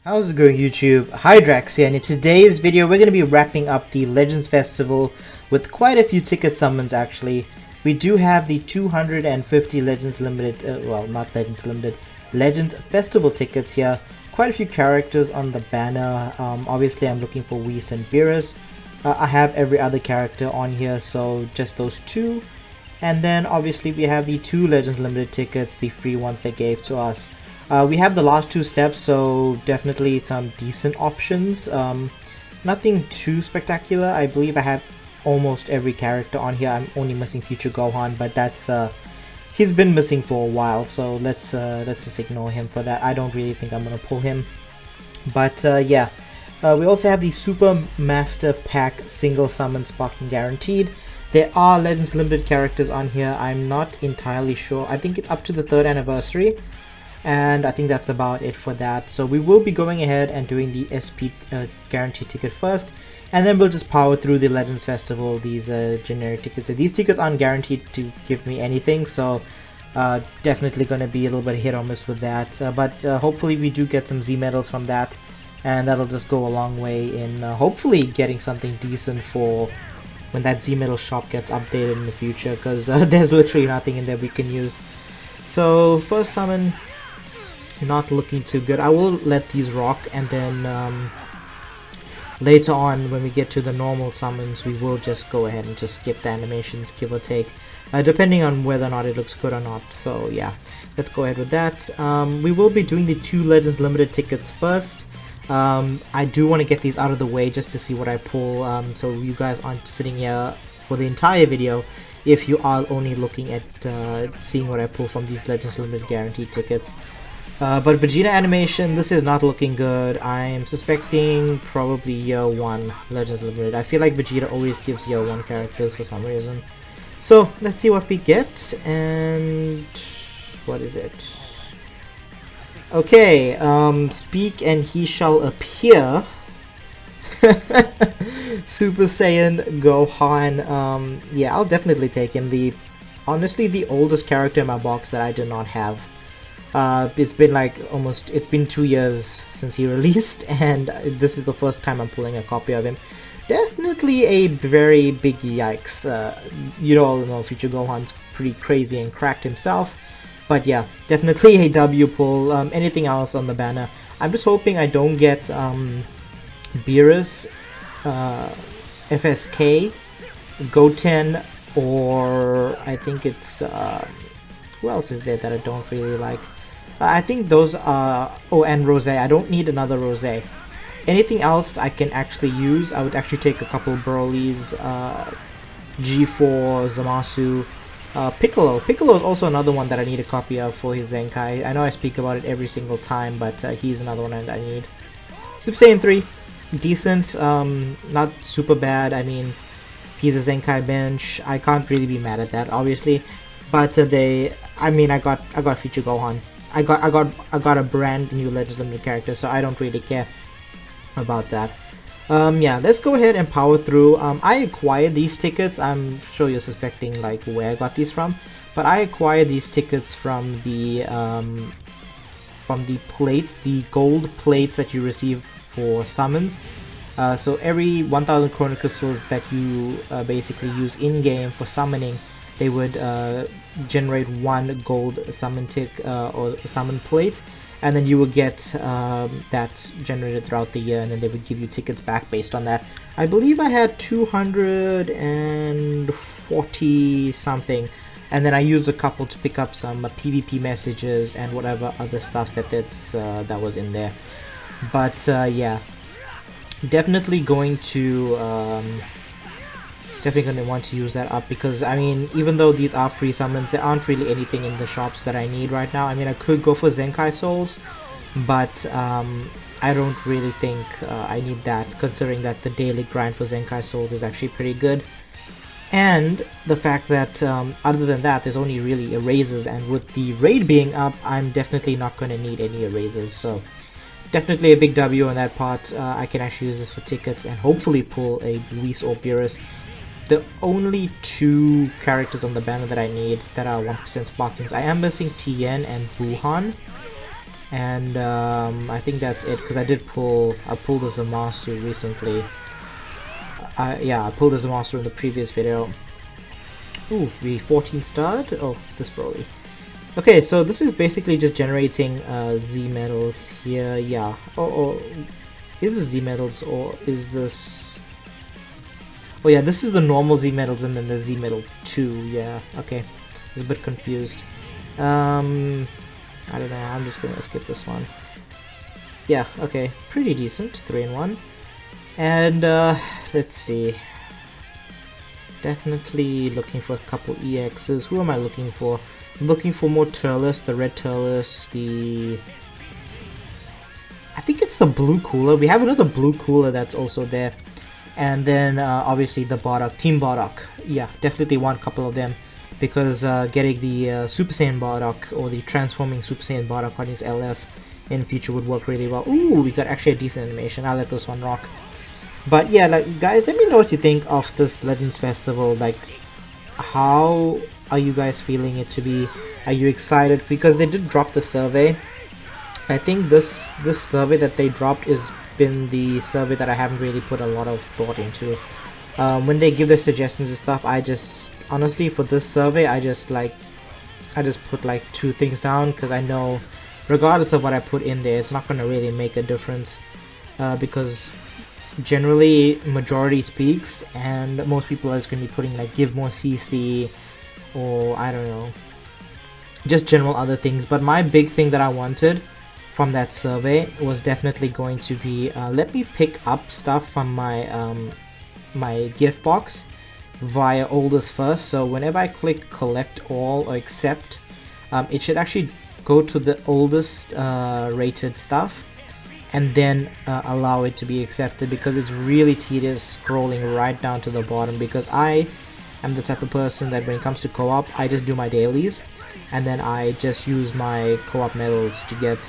How's it going, YouTube? Hydrax here, and in today's video we're going to be wrapping up the Legends Festival with quite a few ticket summons actually. We do have the 250 Legends Limited, well not Legends Limited, Legends Festival tickets here. Quite a few characters on the banner. Obviously I'm looking for Whis and Beerus. I have every other character on here, so just those two. And then obviously we have the two Legends Limited tickets, the free ones they gave to us. We have the last two steps, so definitely some decent options. Nothing too spectacular. I believe I have almost every character on here. I'm only missing Future Gohan, but that's he's been missing for a while, so let's just ignore him for that. I don't really think I'm gonna pull him. But yeah, we also have the Super Master Pack single summon sparking guaranteed. There are Legends Limited characters on here. I'm not entirely sure. I think it's up to the 3rd anniversary. And I think that's about it for that. So we will be going ahead and doing the SP guarantee ticket first, and then we'll just power through the Legends Festival, these generic tickets. So these tickets aren't guaranteed to give me anything, so definitely going to be a little bit hit or miss with that. But hopefully we do get some Z medals from that, and that'll just go a long way in hopefully getting something decent for when that Z medal shop gets updated in the future, because there's literally nothing in there we can use. So first summon, not looking too good. I will let these rock, and then later on when we get to the normal summons we will just go ahead and just skip the animations, give or take, depending on whether or not it looks good or not. So yeah, let's go ahead with that. We will be doing the two Legends Limited tickets first. I do want to get these out of the way just to see what I pull, so you guys aren't sitting here for the entire video if you are only looking at seeing what I pull from these Legends Limited guaranteed tickets. But Vegeta animation, this is not looking good. I'm suspecting probably year 1 Legends Limited. I feel like Vegeta always gives year 1 characters for some reason. So let's see what we get, and what is it? Okay, speak and he shall appear. Super Saiyan Gohan. Yeah, I'll definitely take him. Honestly the oldest character in my box that I did not have. It's been like it's been 2 years since he released, and this is the first time I'm pulling a copy of him. Definitely a very big yikes. You all know Future Gohan's pretty crazy and cracked himself, but yeah, definitely a W pull. Anything else on the banner? I'm just hoping I don't get Beerus, FSK, Goten, or I think it's who else is there that I don't really like? I think those are... oh, and Rose. I don't need another Rose. Anything else I can actually use, I would actually take a couple Broly's, G4, Zamasu, Piccolo. Piccolo is also another one that I need a copy of for his Zenkai. I know I speak about it every single time, but he's another one that I need. Super Saiyan 3, decent, not super bad. I mean, he's a Zenkai bench. I can't really be mad at that, obviously. But I got Future Gohan. I got a brand new Legends Limited character, so I don't really care about that. Yeah, let's go ahead and power through. I acquired these tickets. I'm sure you're suspecting like where I got these from, but I acquired these tickets from the plates, the gold plates that you receive for summons. So every 1000 Chrono Crystals that you basically use in game for summoning, they would generate 1 gold summon tick or summon plate, and then you would get that generated throughout the year, and then they would give you tickets back based on that. I believe I had 240 something, and then I used a couple to pick up some PvP messages and whatever other stuff that was in there. But yeah, definitely going to want to use that up, because I mean, even though these are free summons, there aren't really anything in the shops that I need right now. I mean, I could go for Zenkai Souls, but I don't really think I need that, considering that the daily grind for Zenkai Souls is actually pretty good, and the fact that other than that there's only really erasers, and with the raid being up, I'm definitely not going to need any erasers. So definitely a big W on that part. I can actually use this for tickets and hopefully pull a Whis or Beerus. The only 2 characters on the banner that I need that are 1% sparkings, I am missing Tien and Buhan. and I think that's it, because I pulled the Zamasu recently. Yeah, I pulled the Zamasu in the previous video. Ooh, we 14 starred? Oh, this Broly. Okay, so this is basically just generating Z medals here. Yeah. Oh, is this Z medals or is this? Oh yeah, this is the normal Z medals and then the Z medal 2. Yeah. Okay, I was a bit confused. I don't know. I'm just gonna skip this one. Yeah. Okay, pretty decent. 3 in 1. And let's see. Definitely looking for a couple EXs. Who am I looking for? I'm looking for more Turles, the red Turles, I think it's the blue cooler. We have another blue cooler that's also there. And then obviously the Bardock, Team Bardock. Yeah, definitely want a couple of them, because getting the Super Saiyan Bardock or the transforming Super Saiyan Bardock on his LF in future would work really well. Ooh, we got actually a decent animation. I'll let this one rock. But yeah, like guys, let me know what you think of this Legends Festival. Like, how are you guys feeling it to be? Are you excited? Because they did drop the survey. I think this survey that they dropped has been the survey that I haven't really put a lot of thought into. When they give their suggestions and stuff, I just honestly, for this survey, I just put like 2 things down, because I know regardless of what I put in there, it's not going to really make a difference, because generally majority speaks, and most people are just going to be putting like give more CC, or I don't know, just general other things. But my big thing that I wanted from that survey was definitely going to be let me pick up stuff from my my gift box via oldest first. So whenever I click collect all or accept, it should actually go to the oldest rated stuff, and then allow it to be accepted, because it's really tedious scrolling right down to the bottom, because I am the type of person that when it comes to co-op, I just do my dailies, and then I just use my co-op medals to get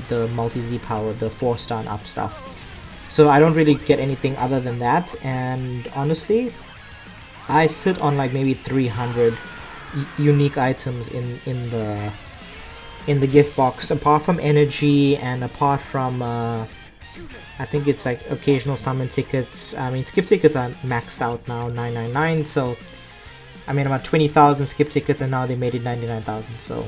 the multi-Z power, the 4-star and up stuff. So I don't really get anything other than that, and honestly, I sit on like maybe 300 unique items in the gift box, apart from energy and apart from I think it's like occasional summon tickets. I mean, skip tickets are maxed out now, 999, so I mean about 20,000 skip tickets, and now they made it 99,000, so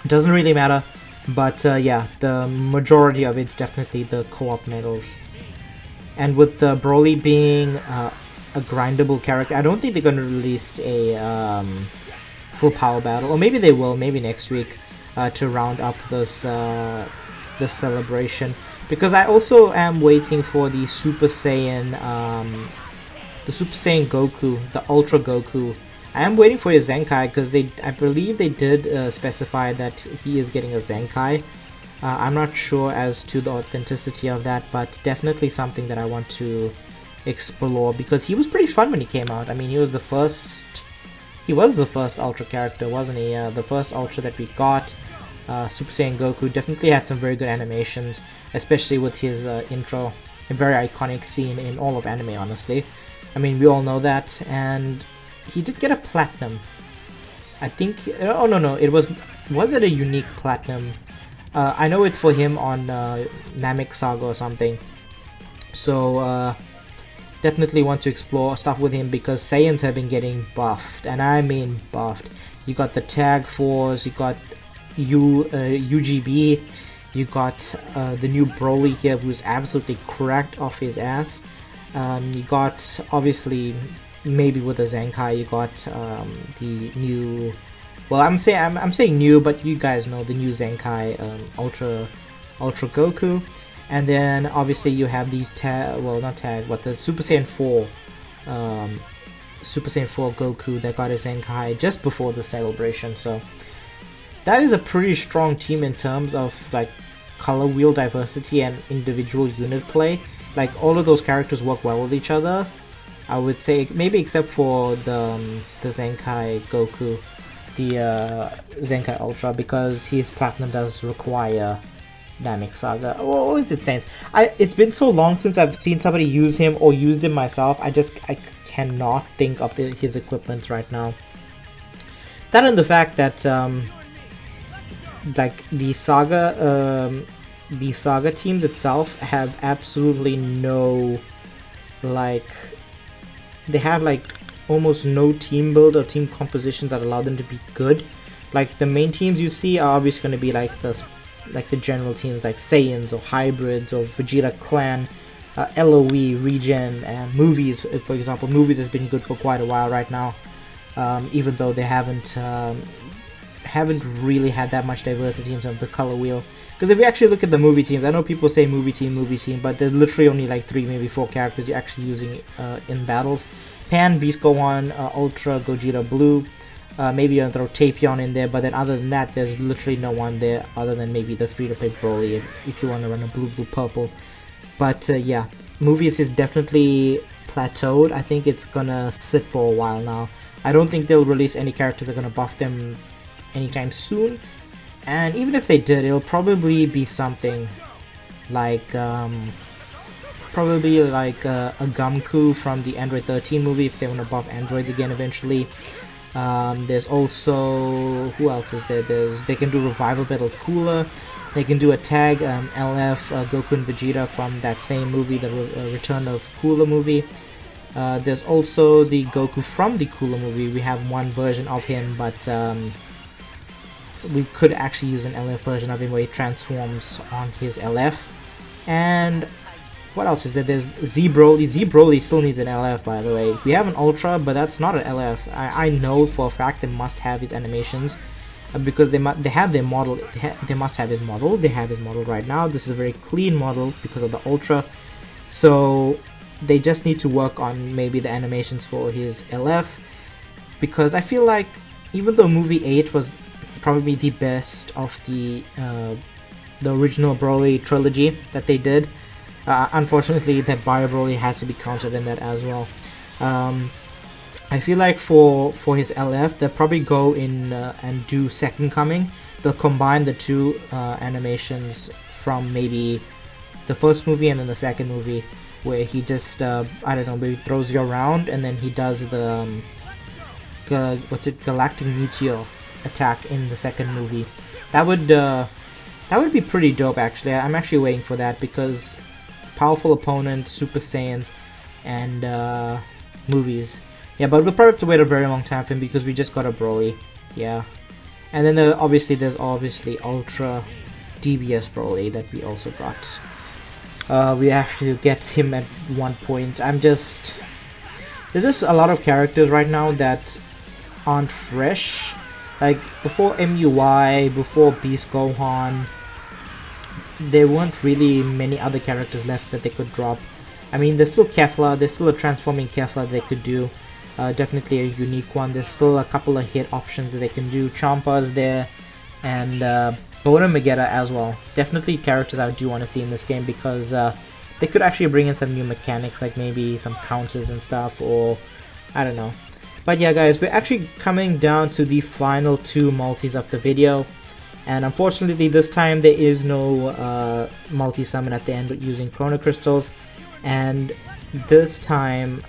it doesn't really matter. But yeah, the majority of it's definitely the co-op medals. And with the Broly being a grindable character, I don't think they're going to release a full power battle, or maybe they will, maybe next week, to round up this this celebration, because I also am waiting for the Super Saiyan Goku, the Ultra Goku. I am waiting for his Zenkai, because I believe they did specify that he is getting a Zenkai. I'm not sure as to the authenticity of that, but definitely something that I want to explore, because he was pretty fun when he came out. I mean, he was the first Ultra character, wasn't he? The first Ultra that we got. Super Saiyan Goku definitely had some very good animations, especially with his intro. A very iconic scene in all of anime, honestly. I mean, we all know that, and he did get a platinum. I think. Oh no, it was it a unique platinum? I know it's for him on Namek Saga or something. So definitely want to explore stuff with him, because Saiyans have been getting buffed, and I mean buffed. You got the Tag Force, you got UGB, you got the new Broly here, who's absolutely cracked off his ass. You got, obviously, maybe with the Zenkai, you got the new, well, I'm saying new, but you guys know the new Zenkai, Ultra Goku. And then obviously you have these the Super Saiyan 4 Super Saiyan 4 Goku that got his Zenkai just before the celebration. So that is a pretty strong team in terms of like color wheel diversity and individual unit play. Like all of those characters work well with each other, I would say, maybe except for the Zenkai Goku, the Zenkai Ultra, because his platinum does require Namek Saga. What is it saying? It's been so long since I've seen somebody use him or used him myself. I cannot think of his equipment right now. That and the fact that like the saga teams itself have absolutely no, like, they have like almost no team build or team compositions that allow them to be good. Like the main teams you see are obviously going to be like the general teams like Saiyans or Hybrids or Vegeta Clan, LOE, Regen, and Movies. For example, Movies has been good for quite a while right now, even though they haven't really had that much diversity in terms of color wheel. Because if you actually look at the movie teams, I know people say movie team, but there's literally only like 3, maybe 4 characters you're actually using in battles. Pan, Beast Gohan, Ultra, Gogeta Blue. Maybe you're gonna throw Tapion in there, but then other than that, there's literally no one there other than maybe the free-to-play Broly if you want to run a blue, purple. But yeah, Movies is definitely plateaued. I think it's gonna sit for a while now. I don't think they'll release any characters that are gonna buff them anytime soon. And even if they did, it'll probably be something like probably like a Gumku from the Android 13 movie if they want to buff androids again eventually. There's also, who else is there? They can do Revival Battle Cooler. They can do a tag LF Goku and Vegeta from that same movie, the Return of Cooler movie. There's also the Goku from the Cooler movie. We have one version of him, but we could actually use an LF version of him where he transforms on his LF. And what else is there? There's Z Broly. Z Broly still needs an LF, by the way. We have an Ultra, but that's not an LF. I know for a fact they must have his animations because they have their model. They must have his model. They have his model right now. This is a very clean model because of the Ultra. So they just need to work on maybe the animations for his LF, because I feel like even though movie 8 was probably the best of the original Broly trilogy that they did, unfortunately that Bio Broly has to be counted in that as well. I feel like for his LF, they'll probably go in and do Second Coming. They'll combine the two animations from maybe the first movie and then the second movie, where he just I don't know, maybe throws you around and then he does the Galactic Meteor attack in the second movie. That would be pretty dope actually. I'm actually waiting for that because powerful opponent, Super Saiyans, and Movies. Yeah, but we'll probably have to wait a very long time for him because we just got a Broly. Yeah, and then there's obviously Ultra DBS Broly that we also got. We have to get him at one point. There's just a lot of characters right now that aren't fresh. Like before MUI, before Beast Gohan, there weren't really many other characters left that they could drop. I mean, there's still Kefla, there's still a transforming Kefla they could do. Definitely a unique one. There's still a couple of hit options that they can do. Champa's there, and Bona Megetta as well. Definitely characters I do want to see in this game because they could actually bring in some new mechanics, like maybe some counters and stuff, or I don't know. But yeah guys, we're actually coming down to the final 2 multis of the video, and unfortunately this time there is no multi-summon at the end using Chrono Crystals, and this time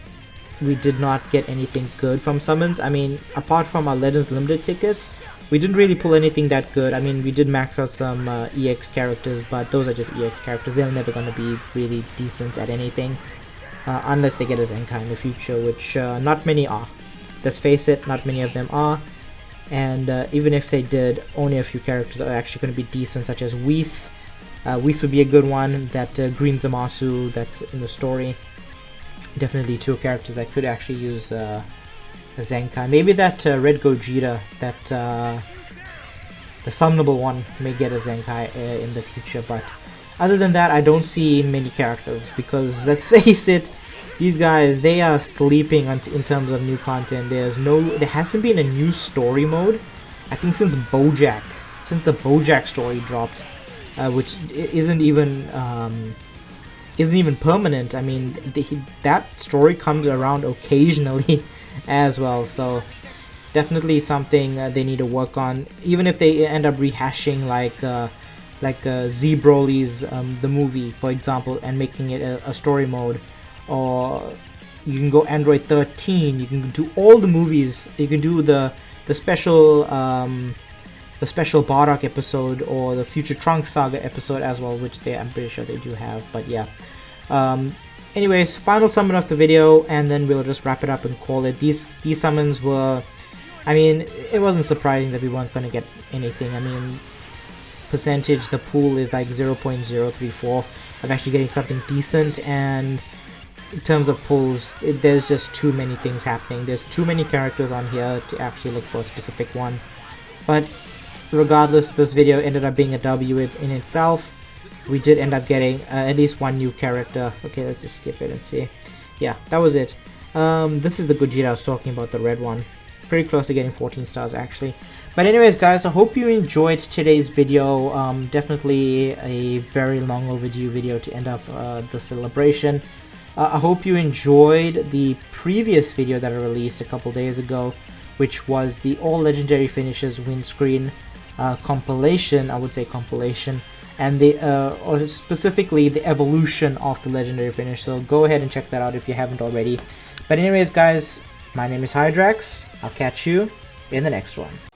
we did not get anything good from summons. I mean, apart from our Legends Limited tickets, we didn't really pull anything that good. I mean, we did max out some EX characters, but those are just EX characters. They're never going to be really decent at anything, unless they get a Zenkai in the future, which not many are. Let's face it, not many of them are. And even if they did, only a few characters are actually going to be decent, such as Whis. Whis would be a good one, that Green Zamasu that's in the story. Definitely 2 characters that could actually use a Zenkai. Maybe that Red Gogeta, that the summonable one, may get a Zenkai in the future. But other than that, I don't see many characters because, let's face it, these guys, they are sleeping in terms of new content. There hasn't been a new story mode, I think, since the BoJack story dropped, which isn't even permanent. I mean, that story comes around occasionally as well, so definitely something they need to work on. Even if they end up rehashing like Z Broly's the movie, for example, and making it a story mode, or you can go Android 13, you can do all the movies, you can do the special the special Bardock episode or the future Trunks Saga episode as well, which I'm pretty sure they do have. But yeah. Anyways, final summon of the video, and then we'll just wrap it up and call it. These summons were, I mean, it wasn't surprising that we weren't going to get anything. I mean, percentage, the pool is like 0.034 of actually getting something decent, and in terms of pulls, there's just too many things happening. There's too many characters on here to actually look for a specific one. But regardless, this video ended up being a W in itself. We did end up getting at least one new character. Okay, let's just skip it and see. Yeah, that was it. This is the Gogeta I was talking about, the red one. Pretty close to getting 14 stars actually. But anyways guys, I hope you enjoyed today's video. Definitely a very long overdue video to end off the celebration. I hope you enjoyed the previous video that I released a couple days ago, which was the all legendary finishes windscreen compilation. I would say compilation. And or specifically the evolution of the legendary finish. So go ahead and check that out if you haven't already. But anyways guys, my name is Hydrax. I'll catch you in the next one.